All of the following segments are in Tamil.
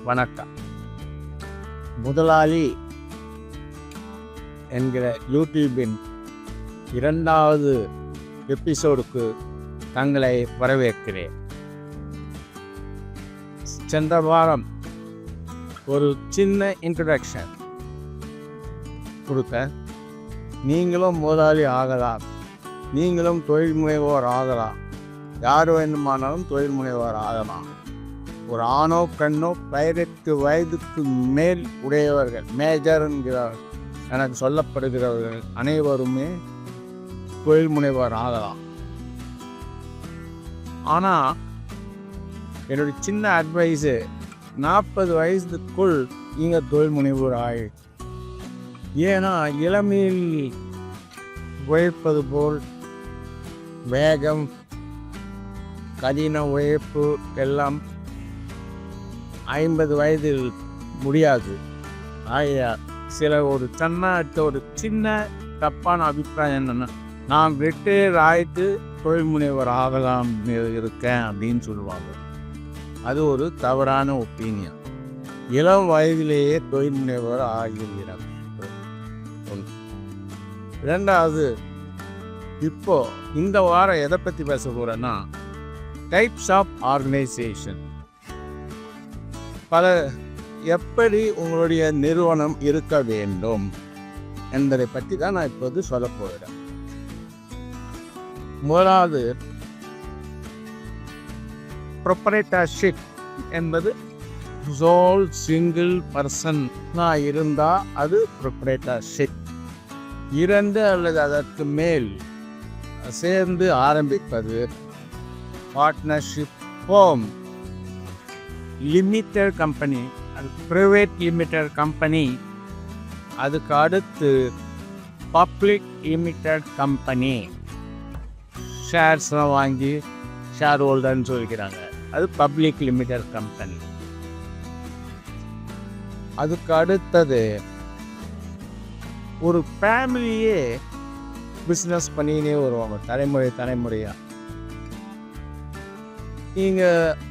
வணக்கம். முதலாளி என்கிற யூடியூபின் 2வது எபிசோடுக்கு தங்களை வரவேற்கிறேன். சென்ற வாரம் ஒரு சின்ன இன்ட்ரடக்ஷன் கொடுக்க, நீங்களும் முதலாளி ஆகலாம், நீங்களும் தொழில் முனைவோர் ஆகலாம், யார் வேண்டுமானாலும் தொழில் முனைவோர் ஆகலாம். ஒரு ஆணோ பெண்ணோ 18 வயதுக்கு மேல் உடையவர்கள், மேஜர் என்கிறார் எனக்கு சொல்லப்படுகிறவர்கள் அனைவருமே தொழில் முனைவோர் ஆகலாம். ஆனால் என்னுடைய சின்ன அட்வைஸு, 40 வயதுக்குள் நீங்கள் தொழில் முனைவோர் ஆகி, ஏன்னா இளமையில் உழைப்பது போல் வேகம், கடின உழைப்பு எல்லாம் 50 வயதில் முடியாது. ஒரு சின்ன தப்பான அபிப்பிராயம் என்னென்னா, நான் ரிட்டையர் ஆகிட்டு தொழில் முனைவர் ஆகலாம் இருக்கேன் அப்படின்னு சொல்லுவாங்க. அது ஒரு தவறான ஒப்பீனியன். இளம் வயதிலேயே தொழில் முனைவர் ஆகிவிடும். 2வது, இப்போ இந்த வாரம் எதை பற்றி பேச போகிறேன்னா, டைப்ஸ் ஆஃப் ஆர்கனைசேஷன். எப்படி உங்களுடைய நிறுவனம் இருக்க வேண்டும் என்பதை பற்றி தான் நான் இப்போது சொல்ல போகிறேன். முதலாவது, ப்ரொப்ரைட்டர்ஷிப் என்பது சோல் சிங்கிள் பர்சன் இருந்தால் அது ப்ரொப்ரைட்டர்ஷிப். 2 அல்லது அதற்கு மேல் சேர்ந்து ஆரம்பிப்பது பார்ட்னர்ஷிப். ஹோம் லிமிட்டட் கம்பெனி, அது ப்ரைவேட் லிமிட்டட் கம்பெனி. அதுக்கு அடுத்து பப்ளிக் லிமிட்டட் கம்பெனி, ஷேர்ஸ்லாம் வாங்கி ஷேர் ஹோல்டர்னு சொல்லிக்கிறாங்க, அது பப்ளிக் லிமிட்டட் கம்பெனி. அதுக்கு அடுத்தது ஒரு ஃபேமிலியே பிஸ்னஸ் பண்ணினே வருவாங்க, தலைமுறையாக. நீங்கள்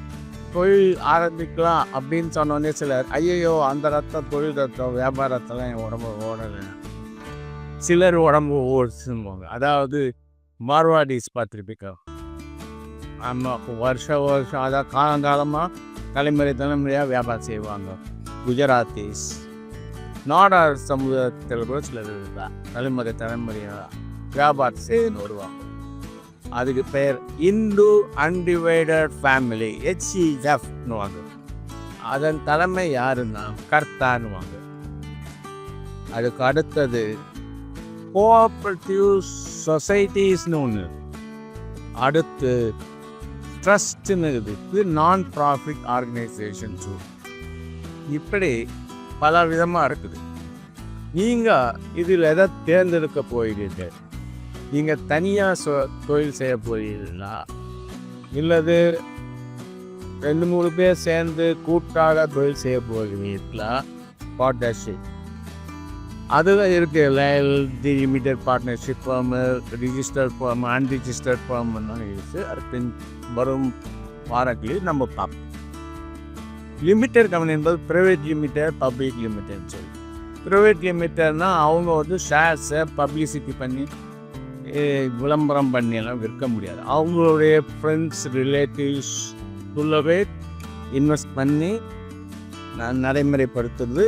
தொழில் ஆரம்பிக்கலாம் அப்படின்னு சொன்னோடனே சிலர், ஐயோ அந்த ரத்தம், தொழில் ரத்தம், வியாபாரத்தெல்லாம் என் உடம்பு ஓடலை. சிலர் உடம்பு ஓடுச்சுன்னு, அதாவது மார்வாடிஸ் பார்த்துருப்பீங்க. ஆமாம், வருஷம் அதாவது காலங்காலமாக தலைமுறையாக வியாபாரம் செய்வாங்க. குஜராத்திஸ், நாடார் சமூகத்தில் கூட சிலர் தலைமுறையாக வியாபாரம் செய்யணும்னு வருவாங்க. அதுக்கு பெயர் இந்து அன்டிவைடட் ஃபேமிலி, HEFனுவாங்க. அதன் தலைமை யாருன்னா கர்த்தான்னுவாங்க. அதுக்கு அடுத்தது கோஆப்ரேட்டிவ் சொசைட்டிஸ்னு ஒன்று. அடுத்து ட்ரஸ்ட்னு இருக்குது, நான் ப்ராஃபிட் ஆர்கனைசேஷன்ஸு. இப்படி பல விதமாக இருக்குது. நீங்கள் இதில் எதை தேர்ந்தெடுக்க போகிறீர்கள்? நீங்கள் தனியாக தொழில் செய்ய போகிறீர்களா, இல்லது 2-3 பேர் சேர்ந்து கூட்டாக தொழில் செய்ய போகிறீர்களா? பார்ட்னர்ஷிப் அதுதான் இருக்குது. Limited partnership firm, registered firm, unregistered ஃபார்ம்லாம் இருக்குது. அடுத்து வரும் வாரங்களில் நம்ம பார்ப்போம். லிமிட்டட் கம்பெனி என்பது ப்ரைவேட் லிமிட்டட், பப்ளிக் லிமிட்டட்னு சொல்லி. ப்ரைவேட் லிமிட்டட்னால் அவங்க ஷேர்ஸை பப்ளிசிட்டி பண்ணி விளம்பரம் பண்ணியெல்லாம் விற்க முடியாது. அவங்களுடைய ஃப்ரெண்ட்ஸ், ரிலேட்டிவ்ஸ் உள்ளவே இன்வெஸ்ட் பண்ணி நடைமுறைப்படுத்துறது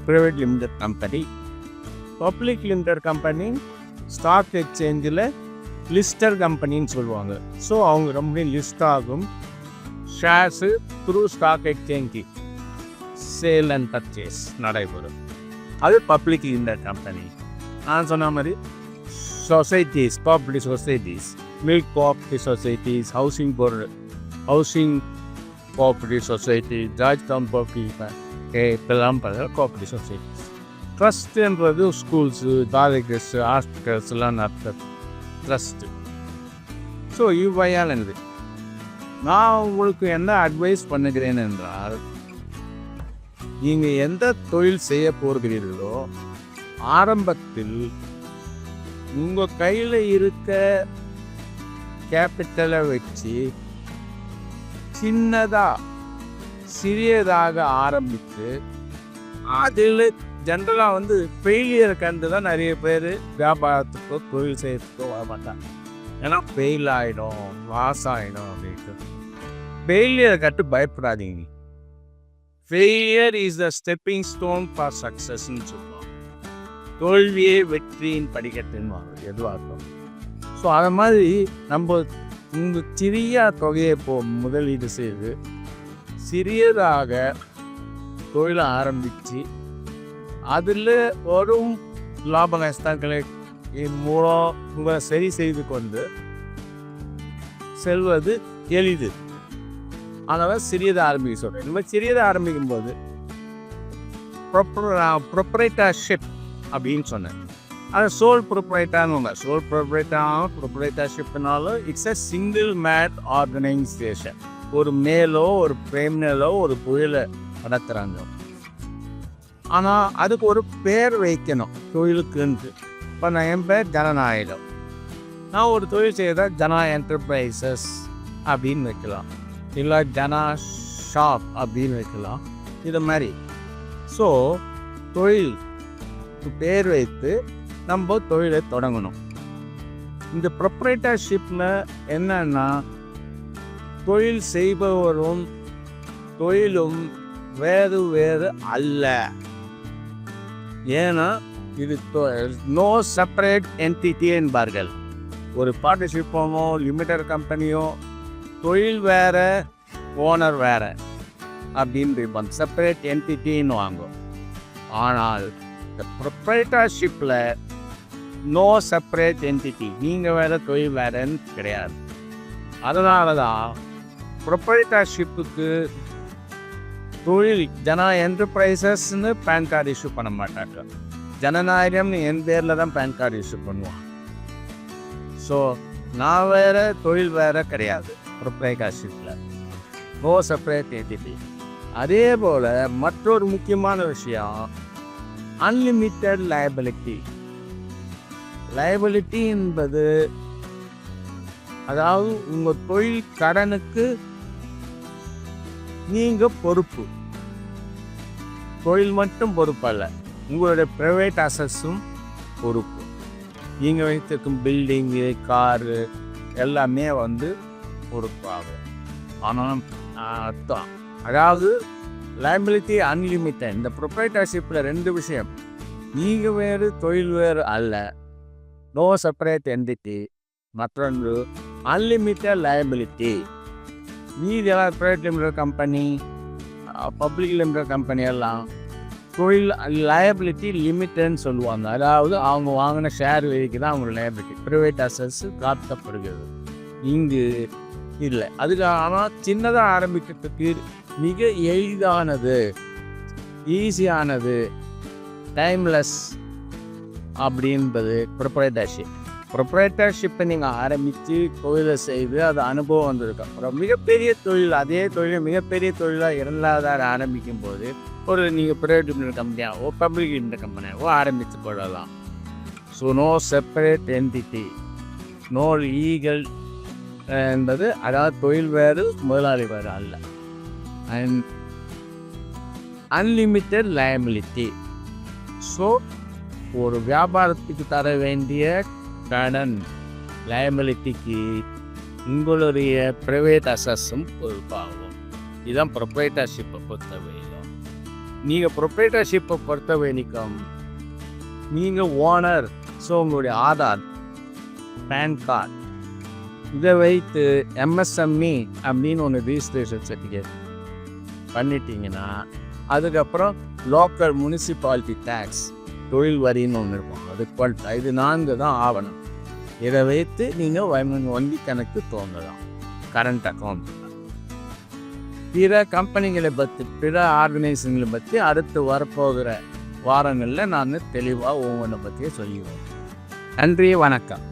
private limited company. Public limited company stock எக்ஸ்சேஞ்சில் லிஸ்டர் கம்பெனின்னு சொல்லுவாங்க. ஸோ அவங்க ரொம்ப லிஸ்ட் ஆகும் shares through stock exchange sale and purchase நடைபெறும். அது பப்ளிக் லிமிடெட் கம்பெனி. நான் சொன்ன மாதிரி societies, cooperative societies, milk cooperative societies, housing cooperative society, George Town இப்பெல்லாம் பல கோஆப்ரேட்டிவ் சொசைட்டிஸ். ட்ரஸ்ட்ன்றது ஸ்கூல்ஸு, காலேஜஸ், ஹாஸ்பிட்டல்ஸ்லாம் நடத்த ட்ரஸ்ட்டு. ஸோ இவ்வையானது நான் உங்களுக்கு என்ன அட்வைஸ் பண்ணுகிறேன் என்றால், நீங்கள் எந்த தொழில் செய்ய போகிறீர்களோ ஆரம்பத்தில் உங்கள் கையில் இருக்க கேபிட்டலை வச்சு சின்னதாக சிறியதாக ஆரம்பித்து அதில் ஜென்ரலாக ஃபெயிலியரை கண்டு தான் நிறைய பேர் வியாபாரத்துக்கோ தொழில் செய்யறதுக்கோ வர மாட்டாங்க. ஏன்னா ஃபெயில் ஆகிடும், லாஸ் ஆகிடும் அப்படின்ட்டு. ஃபெயிலியரை கட்டு பயப்படாதீங்க. Failure is the stepping stone for சக்ஸஸ்ன்னு சொல்லுவாங்க. தோல்வியே வெற்றியின் படிக்கட்டுன்னு எதுவாக இருக்கும். ஸோ அதை மாதிரி நம்ம சிறிய தொகையை முதலீடு செய்து சிறியதாக தொழிலை ஆரம்பித்து அதில் வரும் லாப நஷ்டங்களை மூலம் உங்களை சரி செய்து கொண்டு செல்வது எளிது. அதனால் சிறியதை ஆரம்பிக்க சொல்கிறேன். இந்த மாதிரி சிறியதை ஆரம்பிக்கும் போது ப்ரொப்ரைட்டர்ஷிப் அப்படின்னு சொன்னேன். அது சோல் ப்ரொப்ரைட்டர்னு சோல் ப்ரொப்ரைட்டர்ஷிப்னாலும் it's a single man organisation. ஒரு மேலோ ஒரு பிரேம்னலோ ஒரு தொழிலை நடத்துகிறாங்க. ஆனால் அதுக்கு ஒரு பேர் வைக்கணும் தொழிலுக்குன்ட்டு. இப்போ நான் என் பேர் ஜனநாயகம். நான் ஒரு தொழில் செய்தால் ஜனா என்டர்பிரைசஸ் அப்படின்னு வைக்கலாம், இல்லை ஜனா ஷாப் அப்படின்னு வைக்கலாம். இது மாதிரி ஸோ தொழில் பேர் வைத்து நம்ம தொழிலை தொடங்கணும். இந்த ப்ரொப்ரைட்டர்ஷிப்பில் என்னன்னா தொழில் செய்பவரும் தொழிலும் வேறு வேறு அல்ல. ஏன்னா இது நோ செப்பரேட் என்டிட்டி என்பார்கள். ஒரு பார்ட்னர்ஷிப்போ லிமிடெட் கம்பெனியோ தொழில் வேற ஓனர் வேற அப்படின்னு செப்பரேட் என்டிட்டின்னு வாங்கும். ஆனால் இந்த ப்ரொப்ரைட்டர்ஷிப்பில் நோ செப்பரேட் என்டிட்டி, நீங்கள் வேறு தொழில் வேறன்னு கிடையாது. அதனால தான் ப்ரொப்ரைட்டர்ஷிப்புக்கு தொழில் ஜனா என்டர்பிரைசஸ்ன்னு பேன் கார்டு இஷ்யூ பண்ண மாட்டாங்க. ஜனநாயகம்னு என் பேரில் தான் பேன் கார்டு இஷ்யூ பண்ணுவான். ஸோ நான் வேறு தொழில் வேறு கிடையாது ப்ரொப்ரைட்டர்ஷிப்பில். No separate entity. அதே போல் மற்றொரு முக்கியமான விஷயம் அன்லிமிட்டெட் லயபிலிட்டி. லயபிலிட்டி என்பது அதாவது உங்கள் தொழில் கடனுக்கு நீங்கள் பொறுப்பு. தொழில் மட்டும் பொறுப்பல்ல, உங்களுடைய ப்ரைவேட் அசட்ஸும் பொறுப்பு. நீங்கள் வைத்திருக்கும் பில்டிங்கு, காரு எல்லாமே பொறுப்பாகும். ஆனால் அர்த்தம் அதாவது லயபிலிட்டி அன்லிமிட்டட். இந்த ப்ரொப்ரைட்டர்ஷிப்பில் ரெண்டு விஷயம், நீங்கள் வேறு தொழில் வேறு அல்ல, நோ செப்பரேட் என்டிட்டி. மற்றொன்று அன்லிமிட்டட் லயபிலிட்டி. மீதெல்லாம் private limited company, public limited company எல்லாம் தொழில் லயபிலிட்டி லிமிட்டட்னு சொல்லுவாங்க. அதாவது அவங்க வாங்கின ஷேர் வரைக்கு தான் அவங்க லயபிலிட்டி, ப்ரைவேட் அசட்ஸ் காட்டப்படுகிறது. இங்கு இல்லை. அதுக்கு ஆனால் சின்னதாக ஆரம்பிக்கிறதுக்கு மிக எளிதானது, ஈஸியானது, டைம்லெஸ் அப்படின்பது ப்ரொப்ரைட்டர்ஷிப். ப்ரொப்ரைட்டர்ஷிப்பை நீங்கள் ஆரம்பித்து தொழிலை செய்து அது அனுபவம் வந்ததுக்கு அப்புறம் மிகப்பெரிய தொழில், அதே தொழிலை மிகப்பெரிய தொழிலாக இரண்டாவதாக ஆரம்பிக்கும் போது ஒரு நீங்கள் ப்ரைவேட் லிமிடெட் கம்பெனியாகவோ பப்ளிக் லிமிடெட் கம்பெனியாகவோ ஆரம்பித்து போடலாம். So no separate entity, no legal என்பது அதாவது தொழில் வேறு முதலாளி வேறு அல்ல. And unlimited liability. ஸோ ஒரு வியாபாரத்துக்கு தர வேண்டிய கடன் லயபிலிட்டிக்கு உங்களுடைய ப்ரைவேட் அசஸும் பொறுப்பாகும். இதுதான் ப்ரொப்ரைட்டர்ஷிப்பை பொறுத்த வரைக்கும். நீங்கள் ப்ரொப்ரைட்டர்ஷிப்பை பொறுத்த வரைக்கும் நீங்கள் ஓனர். ஸோ உங்களுடைய ஆதார், பேன் கார்டு இதை வைத்து MSME அப்படின்னு ஒன்று ரிஜிஸ்ட்ரேஷன் சர்டிஃபிகேட் பண்ணிட்டீங்கன்னா அதுக்கப்புறம் லோக்கல் முனிசிபாலிட்டி டேக்ஸ் தொழில் வரின்னு ஒன்று இருக்கும், அது குவாலிட்டி. இது 4 தான் ஆவணம். இதை வைத்து நீங்கள் வங்கி கணக்கு துவங்கலாம், கரண்ட் அக்கௌண்ட். பிற கம்பெனிகளை பற்றி, பிற ஆர்கனைசேஷன்களை பற்றி அடுத்து வரப்போகிற வாரங்களில் நான் தெளிவாக ஒவ்வொன்றை பற்றியே சொல்லிடுவேன். நன்றி, வணக்கம்.